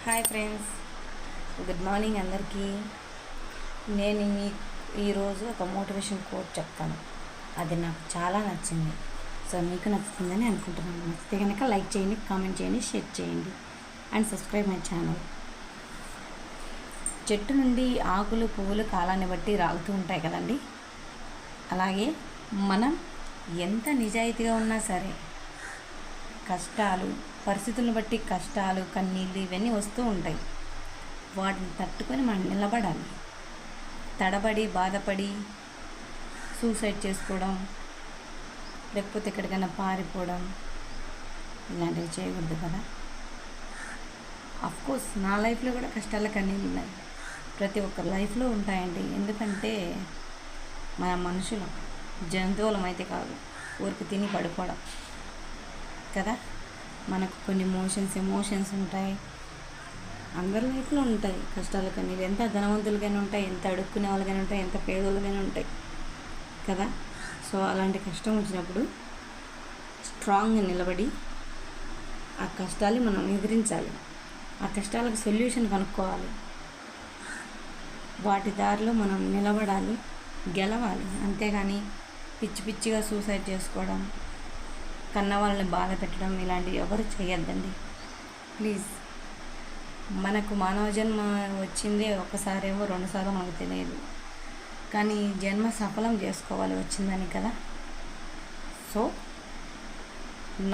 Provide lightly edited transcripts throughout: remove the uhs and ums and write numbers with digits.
Hi friends, good morning అందరికీ. నేను ఈరోజు ఒక మోటివేషన్ కోట్ చెప్తాను. అది నాకు చాలా నచ్చింది. సో మీకు నచ్చుతుందని అనుకుంటున్నాను. నచ్చితే కనుక లైక్ చేయండి, కామెంట్ చేయండి, షేర్ చేయండి అండ్ సబ్స్క్రైబ్ మై ఛానల్. చెట్టు నుండి ఆకులు పువ్వులు కాలాన్ని బట్టి రాలుతూ ఉంటాయి కదండి. అలాగే మనం ఎంత నిజాయితీగా ఉన్నా సరే కష్టాలు, పరిస్థితులను బట్టి కష్టాలు, కన్నీళ్ళు ఇవన్నీ వస్తూ ఉంటాయి. వాటిని తట్టుకొని మనం నిలబడాలి. తడబడి బాధపడి సూసైడ్ చేసుకోవడం, లేకపోతే ఎక్కడికైనా పారిపోవడం ఇలాంటివి చేయకూడదు కదా. అఫ్కోర్స్ నా లైఫ్లో కూడా కష్టాల కన్నీళ్ళు ఉన్నాయి. ప్రతి ఒక్కరి లైఫ్లో ఉంటాయండి. ఎందుకంటే మన మనుషులం, జంతువులం అయితే కాదు. ఊరికి తిని పడుకోవడం కదా. మనకు కొన్ని ఎమోషన్స్ ఉంటాయి. అందరి లైఫ్లో ఉంటాయి కష్టాలు కన్నీళ్ళు. ఎంత ధనవంతులకైనా ఉంటాయి, ఎంత అడుక్కునే వాళ్ళకైనా ఉంటాయి, ఎంత పేదోళ్ళకైనా ఉంటాయి కదా. సో అలాంటి కష్టం వచ్చినప్పుడు స్ట్రాంగ్గా నిలబడి ఆ కష్టాన్ని మనం ఎదిరించాలి. ఆ కష్టాలకు సొల్యూషన్ కనుక్కోవాలి. వాటి దారిలో మనం నిలబడాలి, గెలవాలి. అంతేగాని పిచ్చిగా సూసైడ్ చేసుకోవడం, కన్న వాళ్ళని బాధ పెట్టడం ఇలాంటివి ఎవరు చేయొద్దండి ప్లీజ్. మనకు మానవ జన్మ వచ్చిందే ఒకసారేమో, రెండుసార్లు మనకు తెలియదు. కానీ జన్మ సఫలం చేసుకోవాలి వచ్చిందని కదా. సో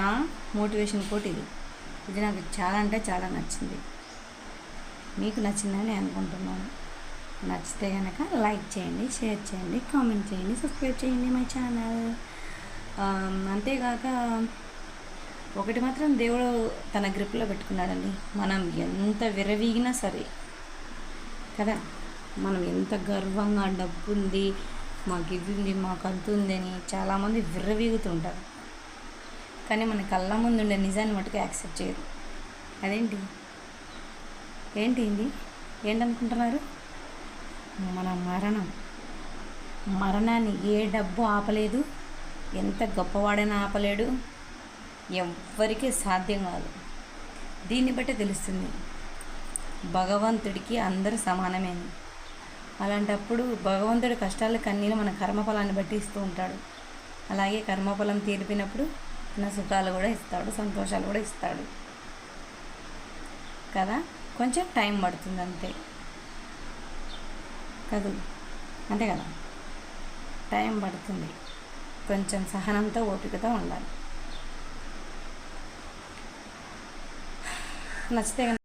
నా మోటివేషన్ కోట్ ఇది నాకు చాలా అంటే చాలా నచ్చింది. మీకు నచ్చిందని అనుకుంటున్నాను. నచ్చితే కనుక లైక్ చేయండి, షేర్ చేయండి, కామెంట్ చేయండి, సబ్స్క్రైబ్ చేయండి మై ఛానల్. అంతేగాక ఒకటి మాత్రం దేవుడు తన గ్రిప్లో పెట్టుకున్నాడండి. మనం ఎంత విరవీగినా సరే కదా, మనం ఎంత గర్వంగా డబ్బు ఉంది, మాకు ఇది ఉంది, మాకు అంత ఉంది అని చాలామంది విర్రవీగుతుంటారు. కానీ మన కళ్ళ ముందు ఉండే నిజాన్ని మటుకు యాక్సెప్ట్ చేయరు. ఏంటనుకుంటున్నారు? మన మరణాన్ని ఏ డబ్బు ఆపలేదు, ఎంత గొప్పవాడైనా ఆపలేడు, ఎవ్వరికీ సాధ్యం కాదు. దీన్ని బట్టే తెలుస్తుంది భగవంతుడికి అందరూ సమానమే. అలాంటప్పుడు భగవంతుడి కష్టాలు కన్నీళ్ళు మన కర్మఫలాన్ని బట్టి ఇస్తూ ఉంటాడు. అలాగే కర్మఫలం తీరిపినప్పుడు మన సుఖాలు కూడా ఇస్తాడు, సంతోషాలు కూడా ఇస్తాడు కదా. కొంచెం టైం పడుతుంది అంతే కదా. టైం పడుతుంది. కొంచెం సహనంతో, ఓపికతో ఉండాలి. నచ్చితే